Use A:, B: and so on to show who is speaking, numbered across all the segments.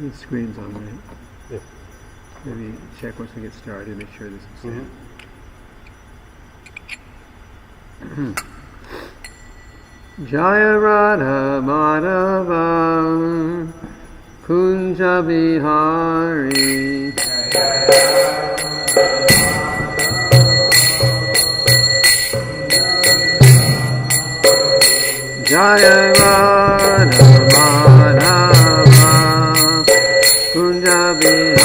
A: The screen's on, right?
B: Yeah.
A: Maybe check once we get started, make sure this is set. Jaya Radha Madhava Kunja Bihari Jaya Radha Madhava Kunja Bihari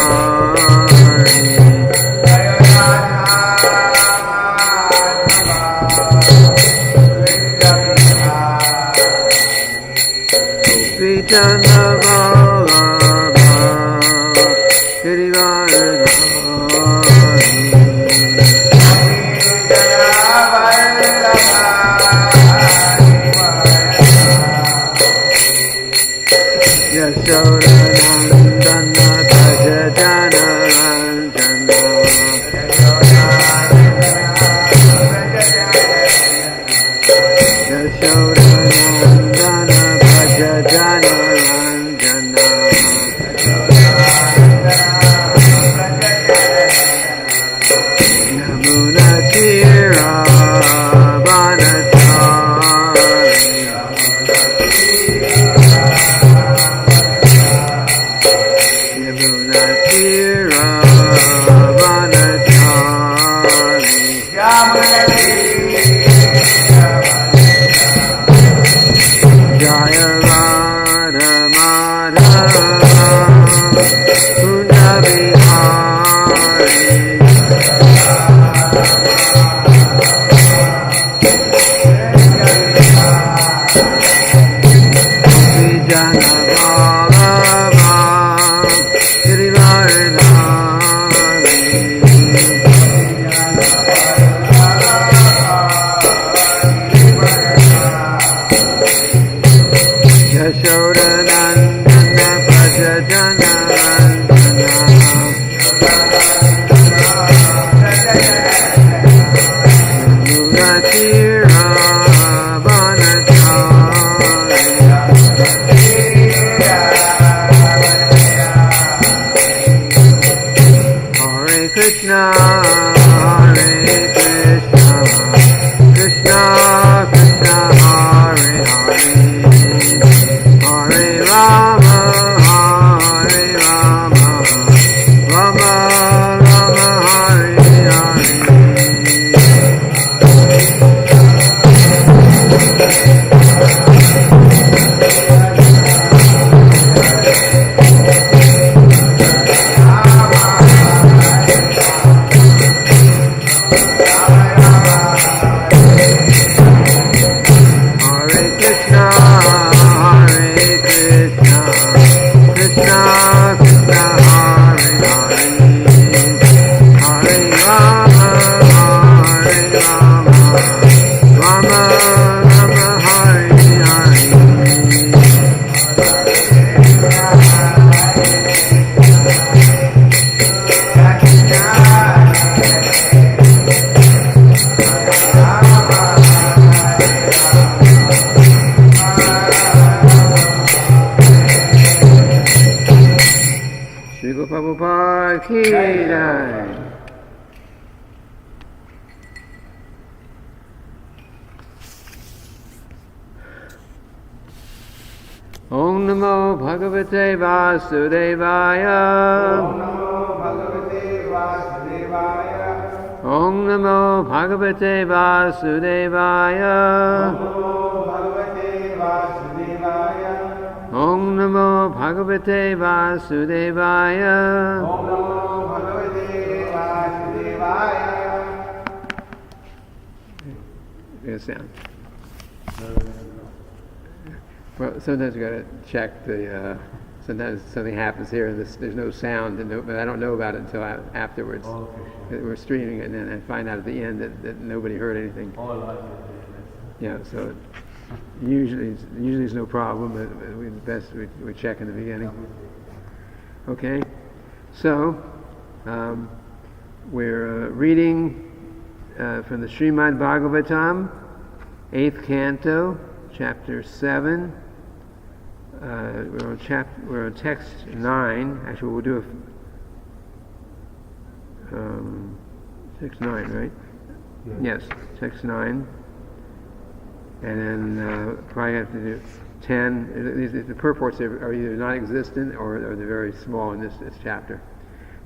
A: Vijana Vallabha Girivaradhari Yashodanandana Bhaja Jana Ranjana Yashodanandana Bhaja Jana Ranjana Yamuna Tira Vanachari Yamuna Tira Vanachari Jaya Radha Madhava Kunja Bihari Vijana Vallabha Girivaradhari Yashodanandana Bhaja Jana Ranjana Yamuna Tira Vanachari Hare Krishna Hare Krishna Krishna Krishna Hare Hare Hare Rama Hare Rama Rama Rama Hare Hare Hare Krishna Hare Krishna Krishna Krishna Hare Hare Hare Rama Hare Rama Rama Rama Hare Hare Shiva Prabhupada Ki Jai. Om Namo Bhagavate Vasudevaya. Om Namo Bhagavate Vasudevaya. Om Namo Bhagavate Vasudevaya. Good sound. Well, sometimes you got to check the. Sometimes something happens here, and there's no sound, but I don't know about it until afterwards. We're streaming it, and then I find out at the end that nobody heard anything. Yeah, so usually there's no problem, but we check in the beginning. Okay, so we're reading from the Srimad-bhagavatam, 8th Canto, Chapter 7, We're on text 9. Actually, we'll do text 9, right? Yes, text 9. And then probably have to do 10. The purports are either non-existent or they're very small in this chapter.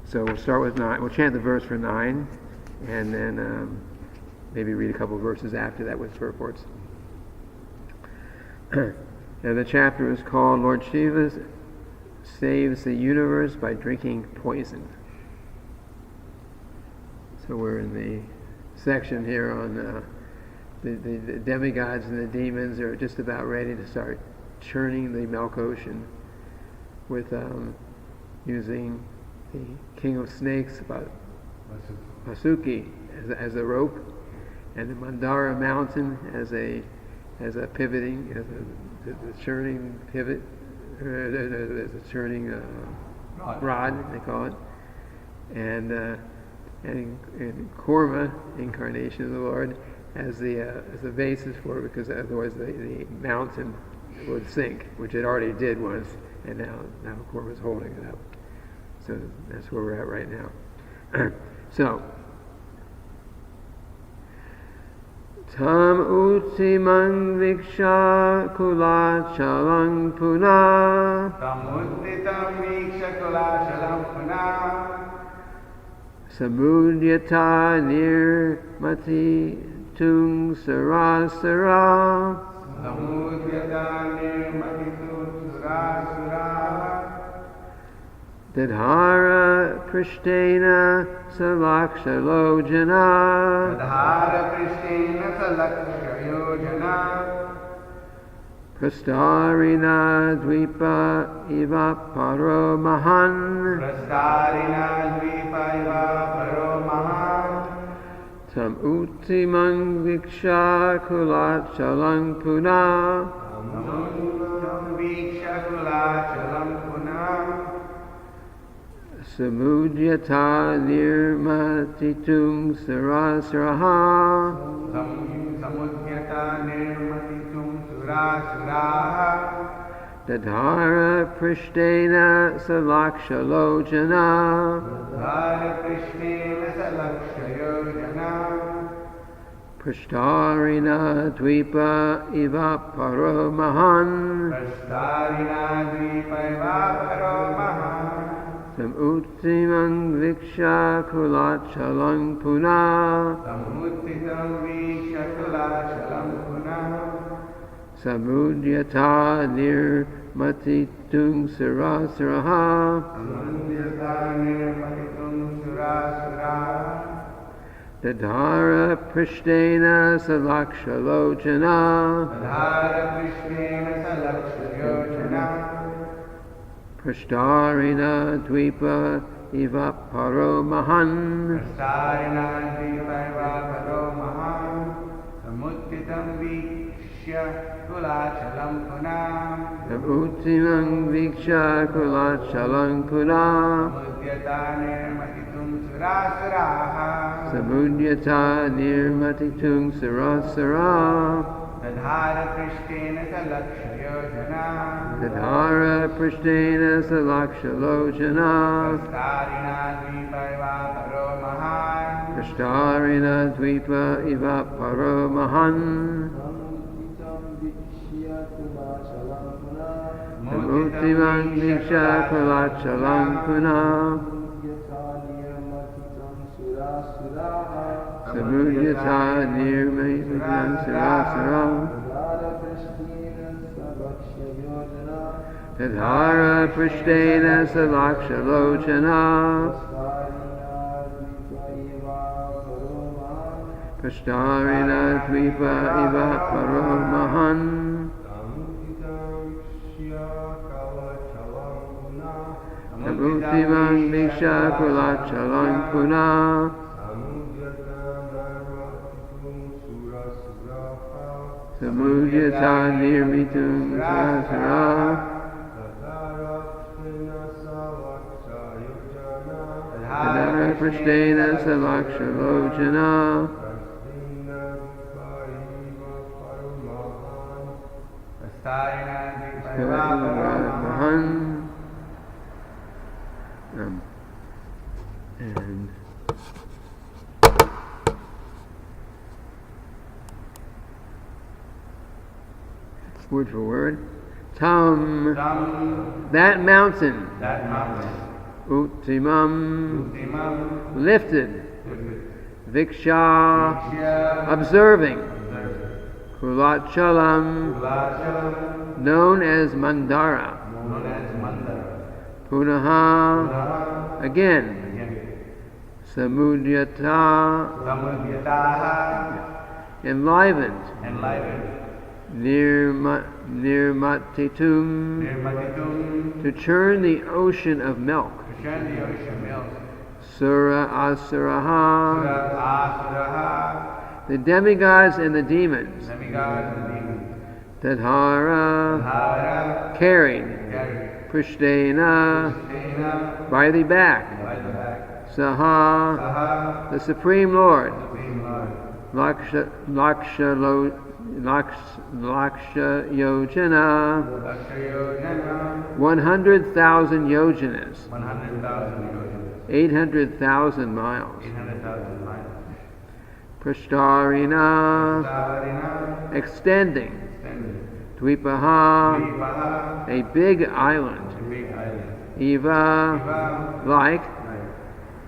A: So we'll start with 9. We'll chant the verse for 9, and then maybe read a couple of verses after that with purports. And the chapter is called Lord Shiva Saves the Universe by Drinking Poison. So we're in the section here on the demigods and the demons are just about ready to start churning the milk ocean with using the king of snakes, Vasuki, as a rope, and the Mandara mountain as a pivoting, as a churning pivot, as a churning rod, they call it, and Kurma, incarnation of the Lord, as the basis for it, because otherwise the mountain would sink, which it already did once, and now Kurma's holding it up. So that's where we're at right now. So, Tam uttimang viksha kula chalang puna.
B: Tam uttitam viksha kula chalang puna.
A: Samudyata nirmati tung sarasara.
B: Samudyata nirmati tung sarasara.
A: Dadhara prishtena salakshalojana.
B: Dadhara prishtena salakshalojana.
A: Prastarina dvipa iva paro mahan.
B: Prastarina dvipa iva paro mahan.
A: Tam uttimang viksha kulat chalang puna.
B: Tam uttimang viksha kulat chalang puna.
A: Samudyata nirmatitung sarasraha.
B: Samudyata nirmatitung sarasraha.
A: Dadhara prishtena salakshalojana.
B: Dadhara prishtena salakshalojana.
A: Prashtarina dvipa iva paro mahan.
B: Prastarina dvipa iva paro mahan.
A: Tam uttimang viksha kulat chalang puna.
B: Tam uttimang viksha kulat chalang puna.
A: Samudyata nirmatitung sarasraha.
B: Samudyata nirmatitung sarasraha.
A: Dadhara prishtena salakshalojana.
B: Dadhara prishtena salakshalojana.
A: Prashtarina dvipa iva paro mahan.
B: Prastarina dvipa iva paro mahan. Samuttitam vikshya kulachalam punam.
A: Samuttimang viksha kulachalang punam.
B: Samudyata nirmatitum surasuraha.
A: Samudyata nirmatitum sarasara.
B: Dadhara prishtena salakshayojana.
A: Dadhara prishtena salakshalojana.
B: Prastarina dvipa iva paro mahan.
A: Prashtarina dvipa iva paro mahan. Samuttimang viksha kulachalang punam. Samudyata nirmatitum sarasara. Dadhara prishtena salakshalojana. Prashtarina dvipa iva paro mahan. Samuttimang viksha kulachalang punam. Samudyata nirmatitum sarasara. Dadhara prishtena salakshalojana. Mahan. And word for word. Tam, that mountain. Uttimam, lifted. Viksha, observing. Kulachalam, known as Mandara. Punaha, again. Samudyata, enlivened. Nirmatitum, to churn the ocean of milk. Sura Asuraha, the demigods and the demons. Tadhara, carried. Prishtena, by the back. Saha, the Supreme Lord. Laksha Yojana, 100,000 yojanas, 800,000 miles. Prashtarina, extending. Dvipaha, a big island. Eva, like.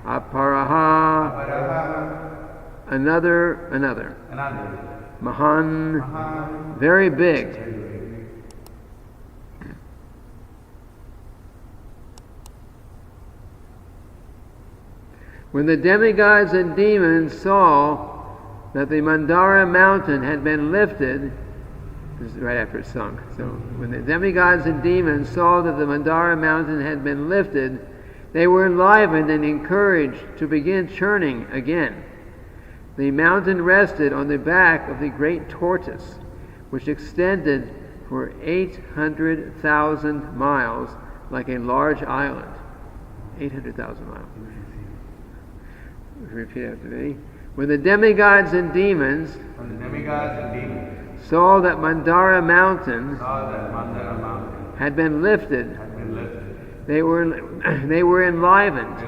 A: Aparaha, another. Mahan, very big. When the demigods and demons saw that the Mandara mountain had been lifted, this is right after it sunk. So when the demigods and demons saw that the Mandara mountain had been lifted, they were enlivened and encouraged to begin churning again. The mountain rested on the back of the great tortoise, which extended for 800,000 miles like a large island. 800,000 miles. Repeat after me. When the demigods and demons saw that Mandara mountain had been lifted, they were enlivened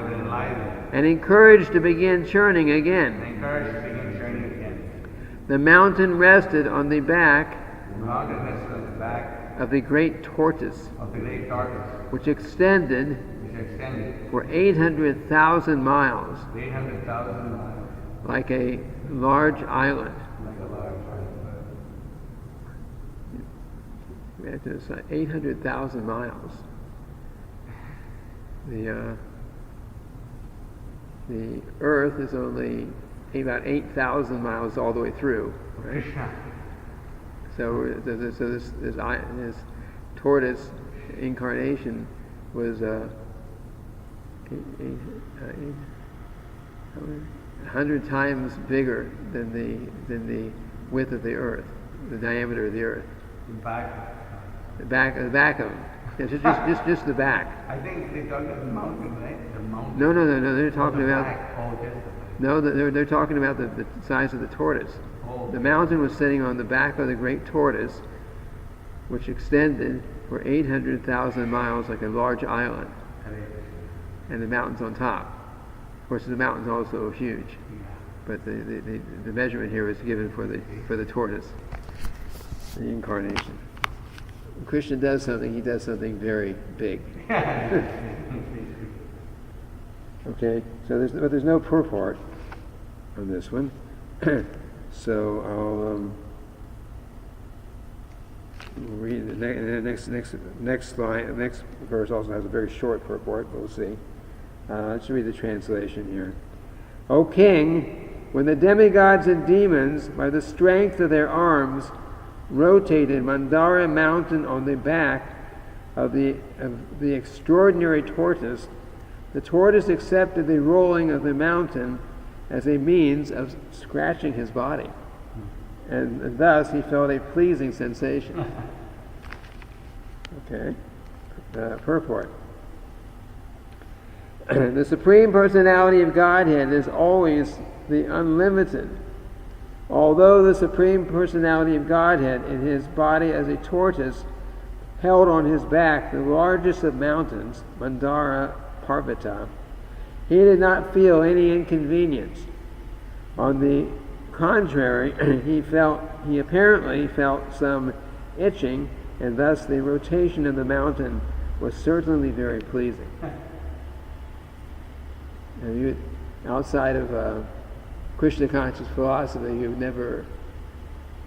A: and encouraged to begin churning again. The mountain rested on the back of the great tortoise, which extended for 800,000 miles, like a large island. 800,000 miles. The Earth is only about 8,000 miles all the way through, right? So this tortoise incarnation was 100 times bigger than the width of the Earth, the diameter of the Earth. The back of him. Yeah, just the back.
B: I think they're talking about the mountain, right? The mountain.
A: No. They're talking about. No, they're talking about the size of the tortoise.
B: Oh.
A: The mountain was sitting on the back of the great tortoise, which extended for 800,000 miles like a large island, and the mountain's on top. Of course, the mountain's also huge, but the measurement here was given for the tortoise, the incarnation. When Krishna does something, he does something very big. Okay, so there's no purport on this one. So I'll read the next line. The next verse also has a very short purport, but we'll see. Let's read the translation here. O King, when the demigods and demons, by the strength of their arms, rotated Mandara mountain on the back of the extraordinary tortoise, the tortoise accepted the rolling of the mountain as a means of scratching his body, and thus he felt a pleasing sensation. Okay, purport. The Supreme Personality of Godhead is always the unlimited, Although the Supreme Personality of Godhead in his body as a tortoise held on his back the largest of mountains, Mandara Parvata, he did not feel any inconvenience. On the contrary, he apparently felt some itching, and thus the rotation of the mountain was certainly very pleasing. And outside of Krishna conscious philosophy, you would never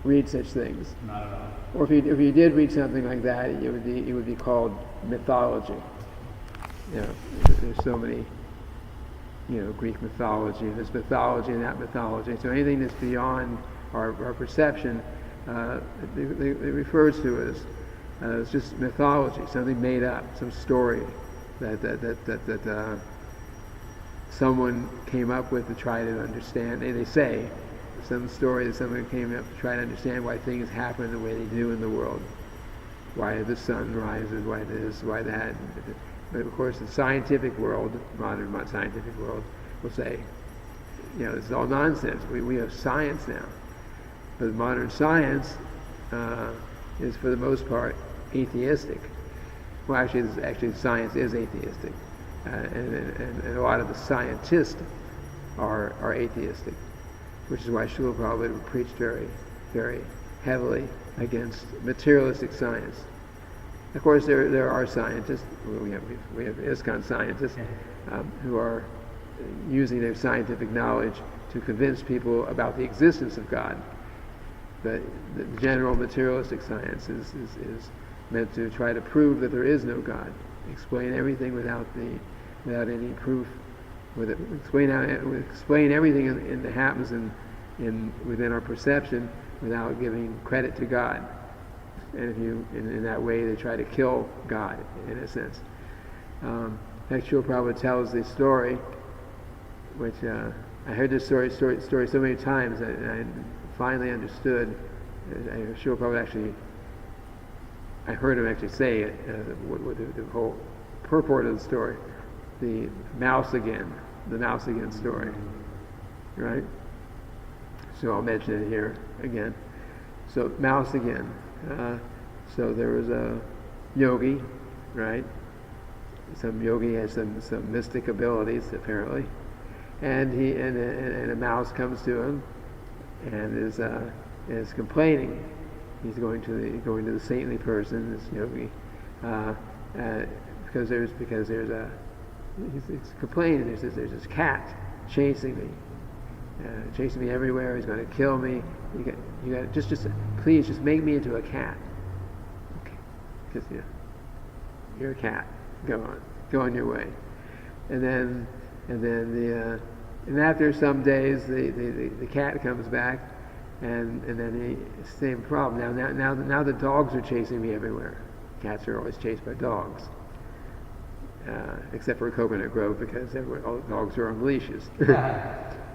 A: read such things.
C: Not at all.
A: Or if you did read something like that, it would be called mythology. There's so many, Greek mythology, this mythology and that mythology. So anything that's beyond our perception, it refers to as just mythology, something made up, some story that someone came up with to try to understand. They say some story that someone came up to try to understand why things happen the way they do in the world, why the sun rises, why this, why that. But of course, the scientific world, modern scientific world, will say, this is all nonsense. We have science now, but modern science is for the most part atheistic. Well, actually, science is atheistic, and a lot of the scientists are atheistic, which is why Srila Prabhupada preached very, very heavily against materialistic science. Of course, there are scientists. We have ISKCON scientists who are using their scientific knowledge to convince people about the existence of God. But the general materialistic science is meant to try to prove that there is no God, explain everything without any proof, explain everything that happens within our perception without giving credit to God. And in that way, they try to kill God, in a sense. Srila Prabhupada tells this story, which I heard this story so many times that I finally understood. Srila Prabhupada actually, I heard him actually say it, what the whole purport of the story, the mouse again story, right? So I'll mention it here again. So mouse again. So there was a yogi, right? Some yogi has some mystic abilities apparently, and a mouse comes to him and is complaining. He's going to the saintly person, this yogi, because he's complaining. There's this cat chasing me everywhere. He's going to kill me. You got please just make me into a cat. Okay, because you're a cat. Go on your way. And after some days, the cat comes back, and then same problem. Now the dogs are chasing me everywhere. Cats are always chased by dogs, except for Coconut Grove because all the dogs are on leashes.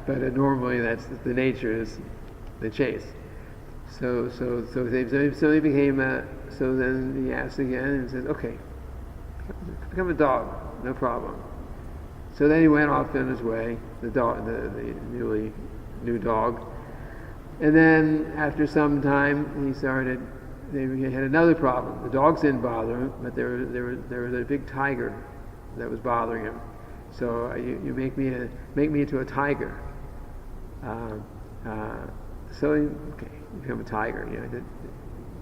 A: But normally that's the nature is the chase. So he became. So then he asked again and says, "Okay, become a dog, no problem." So then he went off on his way, the new dog, and then after some time they had another problem. The dogs didn't bother him, but there was a big tiger that was bothering him. So you make me into a tiger. So you become a tiger.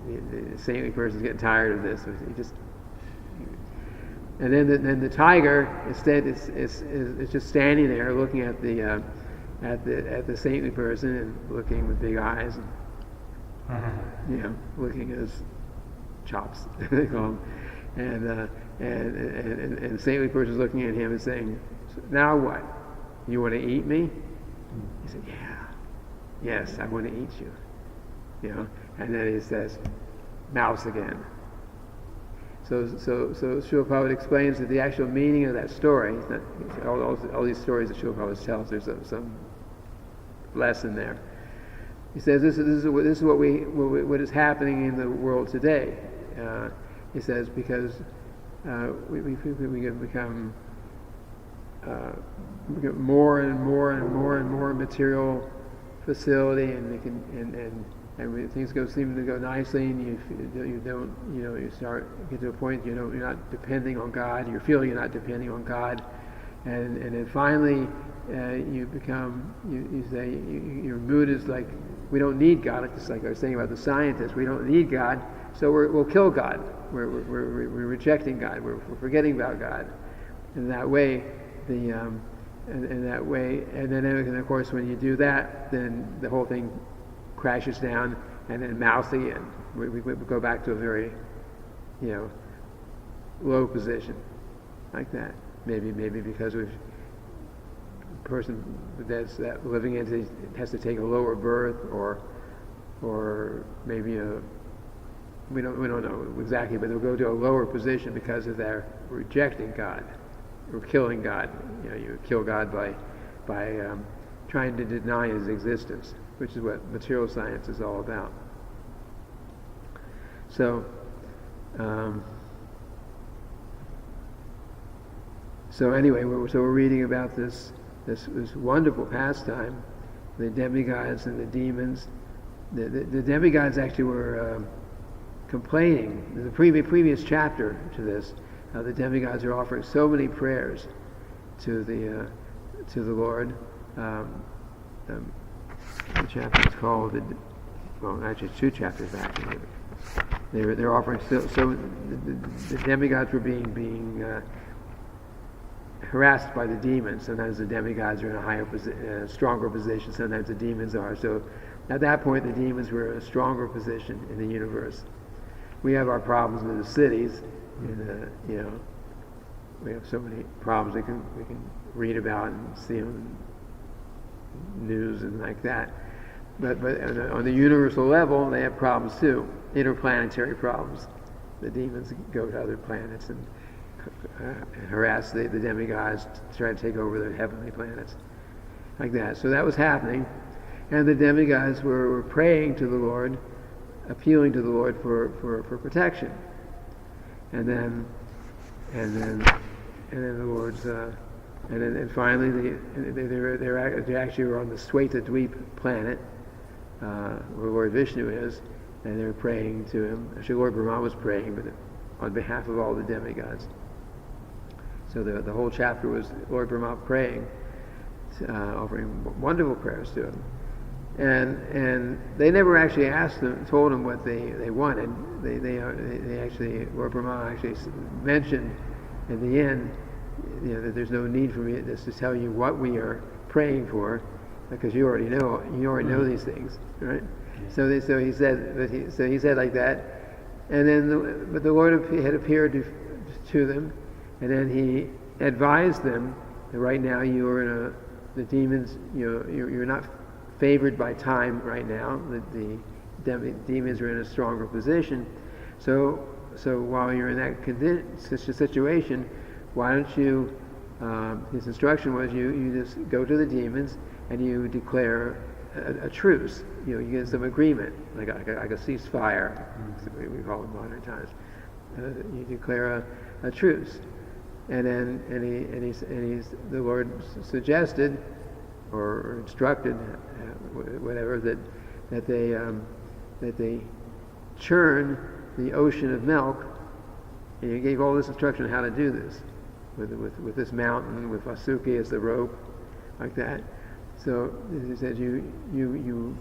A: The saintly person's getting tired of this. So he just, and then the tiger instead is just standing there looking at the saintly person and looking with big eyes and looking at his chops, they call him, and the saintly person's looking at him and saying, "Now what? You want to eat me?" He said, "Yeah. Yes, I want to eat you." And then he says, "Mouse again." So Srila Prabhupada explains that the actual meaning of that story, all these stories that Srila Prabhupada tells, there's some lesson there. He says this is what is happening in the world today. He says because we become more and more material facility, and things seem to go nicely, and you get to a point you're not depending on God. You're feeling you're not depending on God, and then finally you say your mood is like, we don't need God. It's like I was saying about the scientists, we don't need God, so we'll kill God. We're rejecting God. We're forgetting about God. In that way, and then of course when you do that, then the whole thing crashes down, and then mouse again. We go back to a very, low position, like that. Maybe because a person that's that living entity has to take a lower birth, or maybe we don't know exactly, but they'll go to a lower position because of their rejecting God or killing God. You kill God by trying to deny His existence, which is what material science is all about. So anyway, we're reading about this wonderful pastime, the demigods and the demons. The demigods actually were complaining. In the previous chapter to this, the demigods are offering so many prayers to the Lord. The chapter is called, actually it's 2 chapters back. They're offering so the demigods were being harassed by the demons. Sometimes the demigods are in a higher stronger position. Sometimes the demons are. So at that point, the demons were in a stronger position in the universe. We have our problems in the cities. We have so many problems we can read about and see on news and like that. But on the universal level, they have problems too, interplanetary problems. The demons go to other planets and harass the demigods to try to take over the heavenly planets, like that. So that was happening, and the demigods were praying to the Lord, appealing to the Lord for protection. And then the Lord's and finally they actually were on the Sweta-dweep planet where Lord Vishnu is, and they were praying to him. Actually, Lord Brahma was praying, but on behalf of all the demigods. So the whole chapter was Lord Brahma praying, offering wonderful prayers to him. And they never actually told him what they wanted. They actually, Lord Brahma actually mentioned in the end, that there's no need for me just to tell you what we are praying for, because you already know these things, right? So he said like that, and then but the Lord had appeared to them, and then he advised them that right now the demons, you're not favored by time right now. The demons are in a stronger position. So while you're in that situation, why don't you? His instruction was you just go to the demons and you declare a truce. You get some agreement, like a ceasefire. We call it in modern times. You declare a truce, and then the Lord suggested or instructed, whatever, that they churn the ocean of milk, and he gave all this instruction on how to do this with this mountain, with Vasuki as the rope, like that. So he said you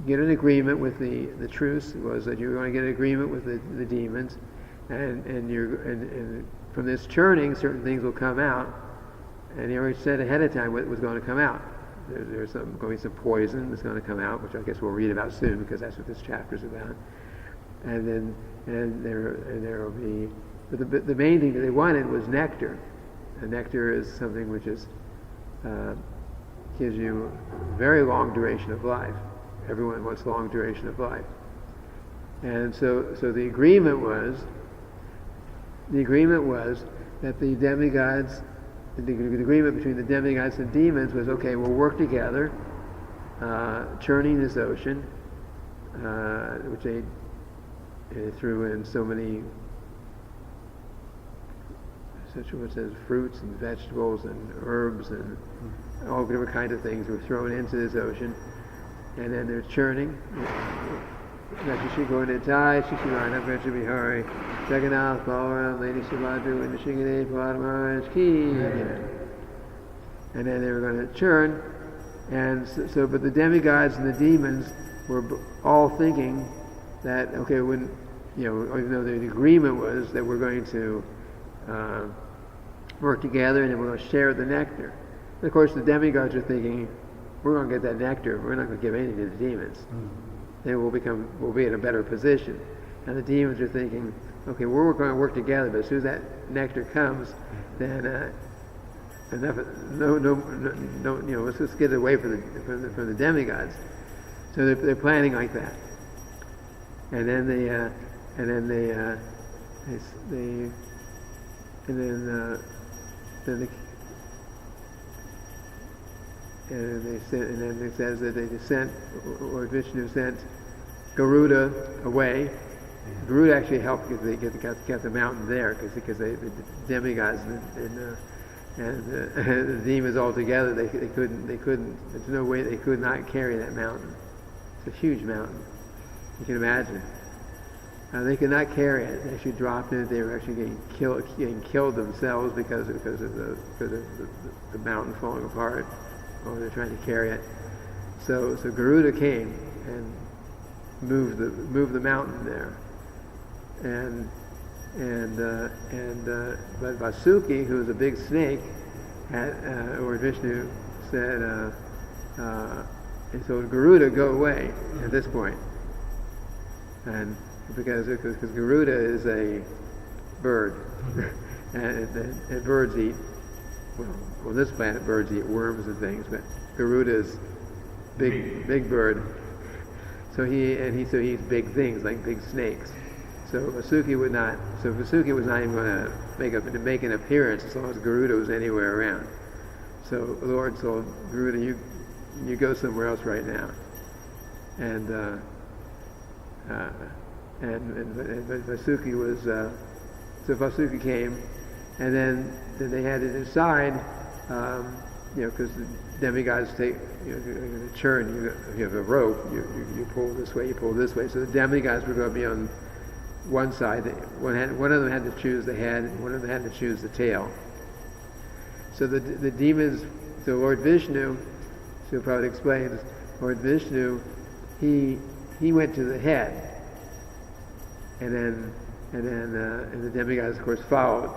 A: get an agreement with the truce was that you're going to get an agreement with the demons, and from this churning certain things will come out, and he already said ahead of time what was going to come out. There's going to be some poison that's going to come out, which I guess we'll read about soon, because that's what this chapter is about. And there will be, but the main thing that they wanted was nectar. And nectar is something which gives you a very long duration of life. Everyone wants long duration of life. And so the agreement was that the demigods, the agreement between the demigods and demons was, okay, we'll work together, churning this ocean, which they threw in so many, such as fruits and vegetables and herbs and all different kinds of things were thrown into this ocean. and then there's churning. Nakashikonetai, Shishivana, Prachabihari, Jagannath, Balaram, Lady Subhadra, and Nishigane, Padmaharaj Ki. And then they were going to churn, and so but the demigods and the demons were all thinking that, okay, when, even though the agreement was that we're going to work together and then we're going to share the nectar. And of course, the demigods are thinking, we're going to get that nectar, we're not going to give anything to the demons. Then we'll be in a better position. And the demons are thinking, okay, we're going to work together, but as soon as that nectar comes, then let's just get it away from the demigods. So they're planning like that. And then they says that they sent, or Vishnu sent Garuda away. Garuda actually helped get the mountain there because the demigods and the demons all together, they couldn't. There's no way they could not carry that mountain. It's a huge mountain. You can imagine. They could not carry it. They actually dropped it. They were actually getting killed themselves because of the mountain falling apart. Or they're trying to carry it. So Garuda came and moved the mountain there. But Vasuki, who was a big snake, or Vishnu said, and so Garuda, go away at this point. And because Garuda is a bird, and birds eat, well, on this planet birds eat worms and things, but Garuda is big bird. So he eats big things like big snakes. So Vasuki was not even going to make an appearance as long as Garuda was anywhere around. So the Lord told Garuda, you go somewhere else right now. And Vasuki was so Vasuki came, and then they had to decide, because the demigods take, you're going to churn, you have a rope, you pull this way, you pull this way. So the demigods were going to be on one side. One of them had to choose the head, and one of them had to choose the tail. So the demons, so Lord Vishnu, so Prabhupada explains, Lord Vishnu, he went to the head, and the demigods of course followed,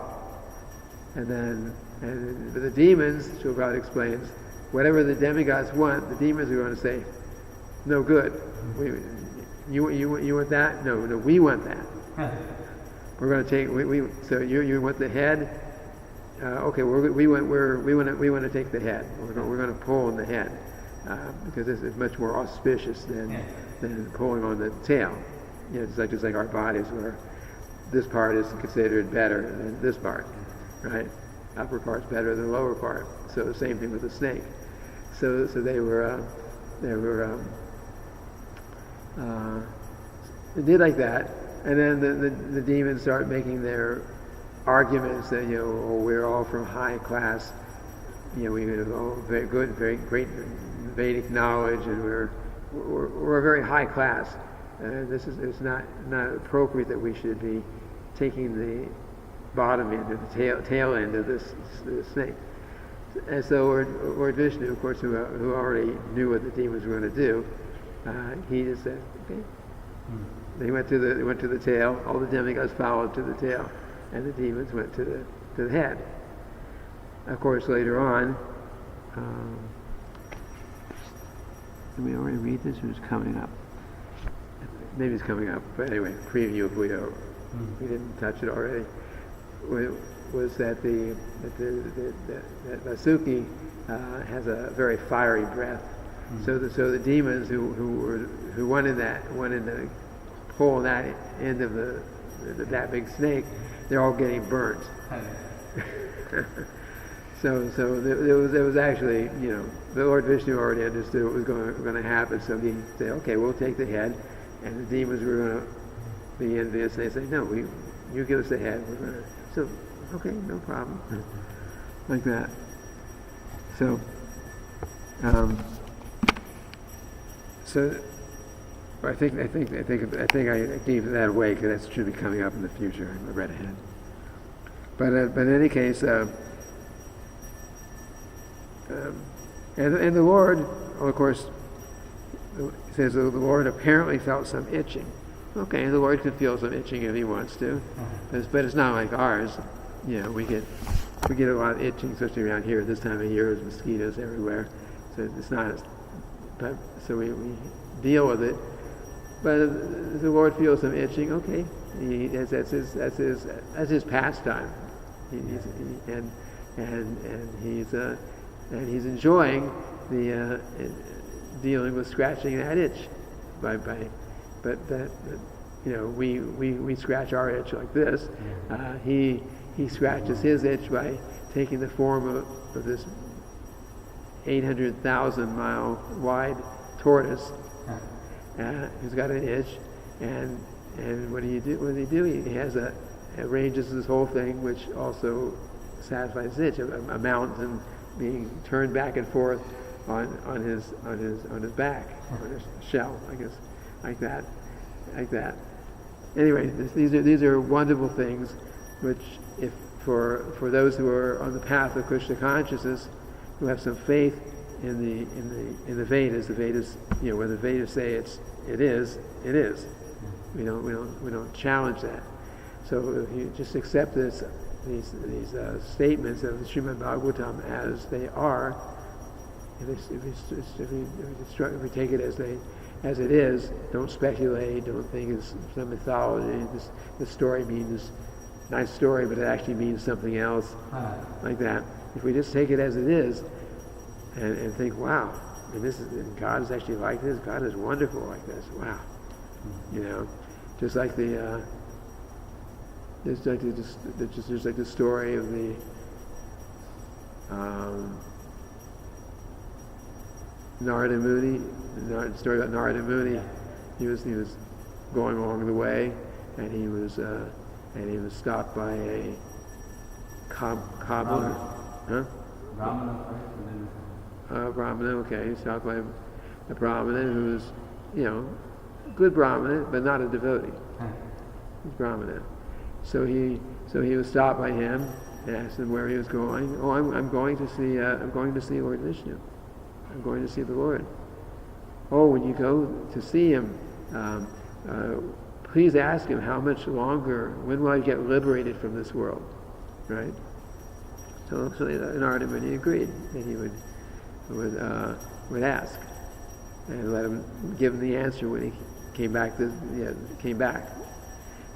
A: but the demons, so Prabhupada explains, whatever the demigods want, the demons are going to say, no good. You want that? No, we want that. We're going to take. So you want the head? Okay, we want to take the head. We're going to pull on the head because this is much more auspicious than pulling on the tail. It's just like our bodies, where this part is considered better than this part, right? Upper part's better than the lower part. So the same thing with the snake. So they did like that, and then the demons start making their arguments that we're all from high class, we have all very good, very great Vedic knowledge, and we're a very high class. It's not appropriate that we should be taking the bottom end or the tail end of this snake. And so Lord Vishnu, of course, who already knew what the demons were going to do, he just said, okay. They went to the tail. All the demigods followed to the tail, and the demons went to the head. Of course, later on, did we already read this, or is it coming up? Maybe it's coming up, but anyway, preview if we didn't touch it already. Was that that Vasuki has a very fiery breath. So the demons who wanted to pull that end of that big snake, they're all getting burnt. So there was actually, the Lord Vishnu already understood what was going to happen. So he said, okay, we'll take the head, and the demons were going to be envious. They say, no, you give us the head. We're going to. So okay, no problem. Like that. So So I think I gave that away because that should be coming up in the future. I read ahead. But in any case, and the Lord, well, of course, it says the Lord apparently felt some itching. Okay, the Lord could feel some itching if He wants to, but it's not like ours. You know, we get a lot of itching, especially around here this time of year. There's mosquitoes everywhere, so it's not. But so we deal with it. But if the Lord feels some itching, okay, that's his pastime, and he's enjoying the dealing with scratching that itch, but you know we scratch our itch like this. He scratches his itch by taking the form of this 800,000 mile wide tortoise. He's got an itch, and what do you do? What does he do? He has arranges this whole thing, which also satisfies his itch. A mountain being turned back and forth on his back, on his shell, I guess, like that. Anyway, these are wonderful things, which if for those who are on the path of Krishna consciousness, who have some faith in the Vedas, you know, where the Vedas say it is. We don't challenge that. So if you just accept these statements of the Srimad-bhagavatam as they are, if we take it as it is, don't speculate, don't think it's some mythology. This story means nice story, but it actually means something else, like that. If we just take it as it is, and think, wow, and God is actually like this. God is wonderful like this. Wow, you know, just like the story of the Narada Muni. The story about Narada Muni. He was going along the way, and he was stopped by a cobbler,
C: Brahmana first, and then
A: Brahmana, okay. He's talked by a Brahmana who's, you know, good Brahmana, but not a devotee. He's Brahmana. So he was stopped by him and asked him where he was going. Oh, I'm going to see Lord Vishnu. I'm going to see the Lord. Oh, when you go to see him, please ask him how much longer. When will I get liberated from this world? Right. So Narada Muni agreed that he would ask, and let him give him the answer when he came back.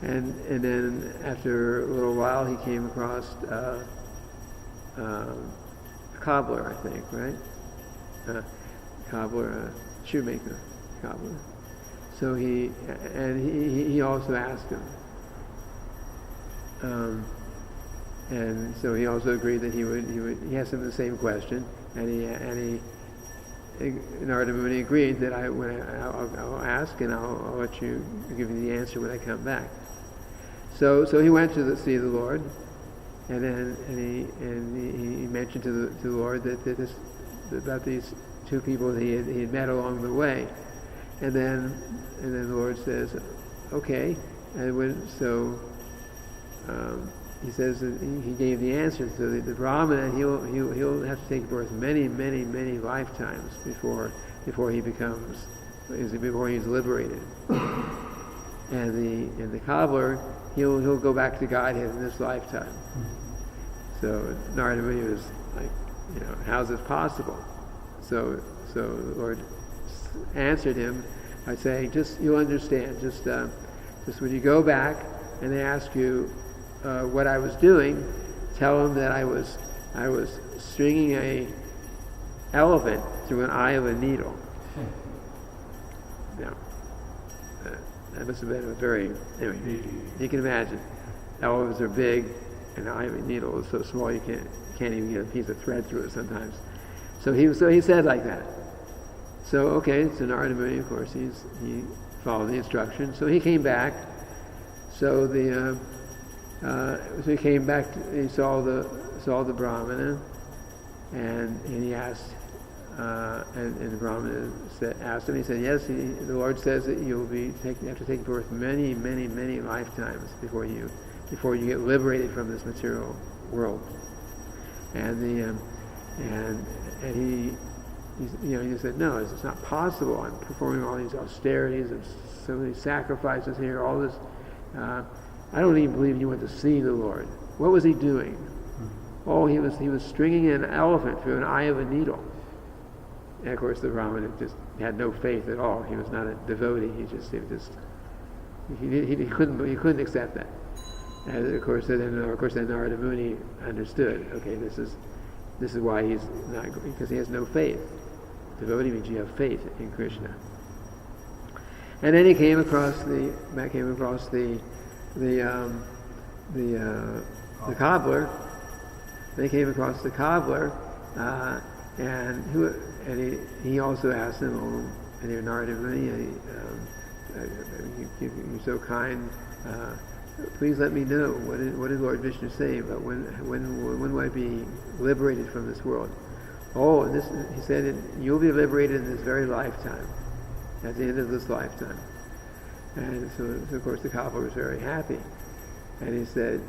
A: And then after a little while, he came across a cobbler, I think, right? A shoemaker, cobbler. So he also asked him, and so he also agreed that he asked him the same question. And Narada Muni agreed that I'll ask and I'll let you give you the answer when I come back. So he went to see the Lord, and then he mentioned to the Lord about these two people that he had met along the way, and then the Lord says, okay, and he says that he gave the answer. So the Brahmana, he'll have to take birth many lifetimes before he's liberated. And the cobbler, he'll go back to Godhead in this lifetime. So Narada Muni was like, you know, how's this possible? So the Lord answered him by saying, you'll understand. Just when you go back and they ask you what I was doing, tell them that I was stringing a elephant through an eye of a needle. Now, that must have been anyway, you can imagine. Elephants are big, and the eye of a needle is so small you can't even get a piece of thread through it sometimes. So he said like that. So okay, so Narada Muni, of course, he followed the instructions. So he came back. So he came back. He saw the Brahmana, and he asked And the Brahmana asked him, he said, yes, the Lord says that you have to take birth many, many, many lifetimes before you get liberated from this material world. And he said, no, it's not possible. I'm performing all these austerities and so many sacrifices here, all this. I don't even believe you went to see the Lord. What was he doing? Oh, he was stringing an elephant through an eye of a needle. And of course, the Brahmana just had no faith at all. He was not a devotee. He couldn't accept that. And of course, then Narada Muni understood. Okay, this is why he's not, because he has no faith. Devotee means you have faith in Krishna. And then he came across the cobbler. They came across the cobbler, and he also asked him, "Oh, Narada Muni, you're so kind. Please let me know what did Lord Vishnu say about when will I be liberated from this world?" Oh, and he said, "You'll be liberated in this very lifetime, at the end of this lifetime." And so of course the cobbler was very happy, and he said,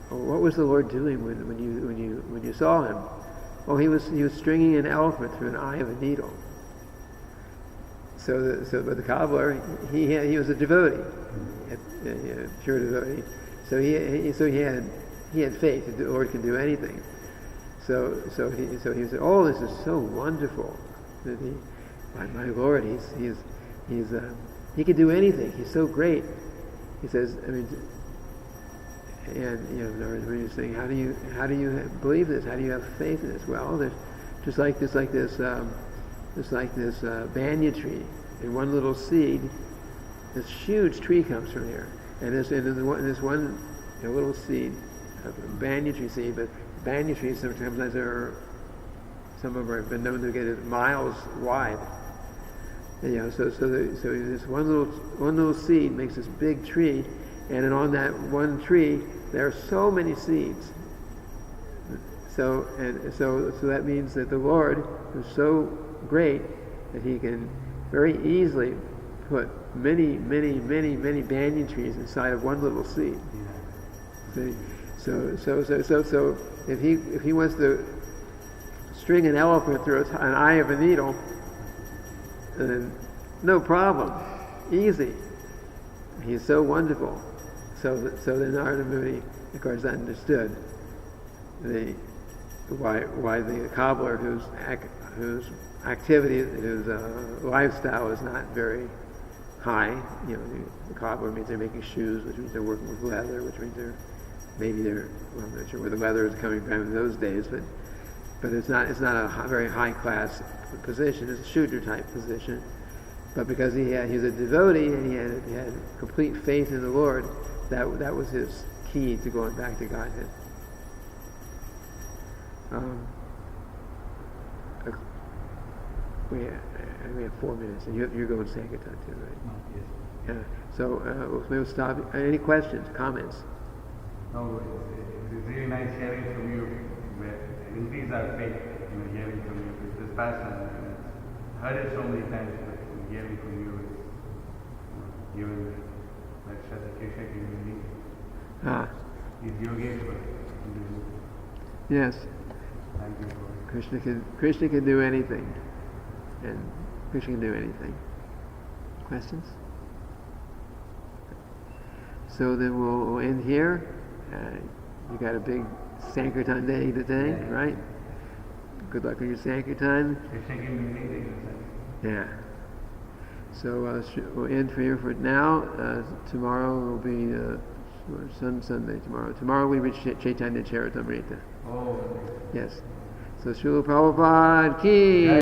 A: "What was the Lord doing when you saw him?" Oh, he was stringing an elephant through an eye of a needle. But the cobbler, he was a devotee, a pure devotee. So he had faith that the Lord can do anything. So he said, "Oh, this is so wonderful that my Lord, he can do anything. He's so great." He says, and Narada Muni is saying, how do you believe this? How do you have faith in this? Well, there's just like this banyan tree. In one little seed, this huge tree comes from here, and this one little seed, a banyan tree seed. But banyan trees some of them have been known to get miles wide. And, so this one little seed makes this big tree, and then on that one tree there are so many seeds. So that means that the Lord is so great that he can very easily put many, many, many, many banyan trees inside of one little seed. See? So if he wants to string an elephant through an eye of a needle, then no problem, easy. He's so wonderful. So the Narada Muni, of course, understood why the cobbler, whose activity, whose lifestyle is not very high. The cobbler means they're making shoes, which means they're working with leather, which means I'm not sure where the leather is coming from in those days, but it's not a very high class position. It's a Shudra type position. But because he's a devotee and he had complete faith in the Lord, that was his key to going back to Godhead. We have 4 minutes, and you're going Sankirtan too, right?
C: Yes.
A: Yeah. So we'll stop. Any questions, comments?
C: No, it's really nice hearing from you. Increase our faith, hearing from you. This passion, heard it so many times, but hearing from you is giving like Krishna giving me. He's Yogeshwar.
A: Yes.
C: Thank you for
A: Krishna can do anything, and Krishna can do anything. Questions? So then we'll end here. You got a big Sankirtan day today, right? Good luck with your Sankirtan.
C: Krishna giving me anything.
A: Yeah. So we'll end here for now. Tomorrow will be Sunday. Tomorrow we reach Chaitanya Charitamrita.
C: Oh.
A: Yes. So Srila Prabhupada ki.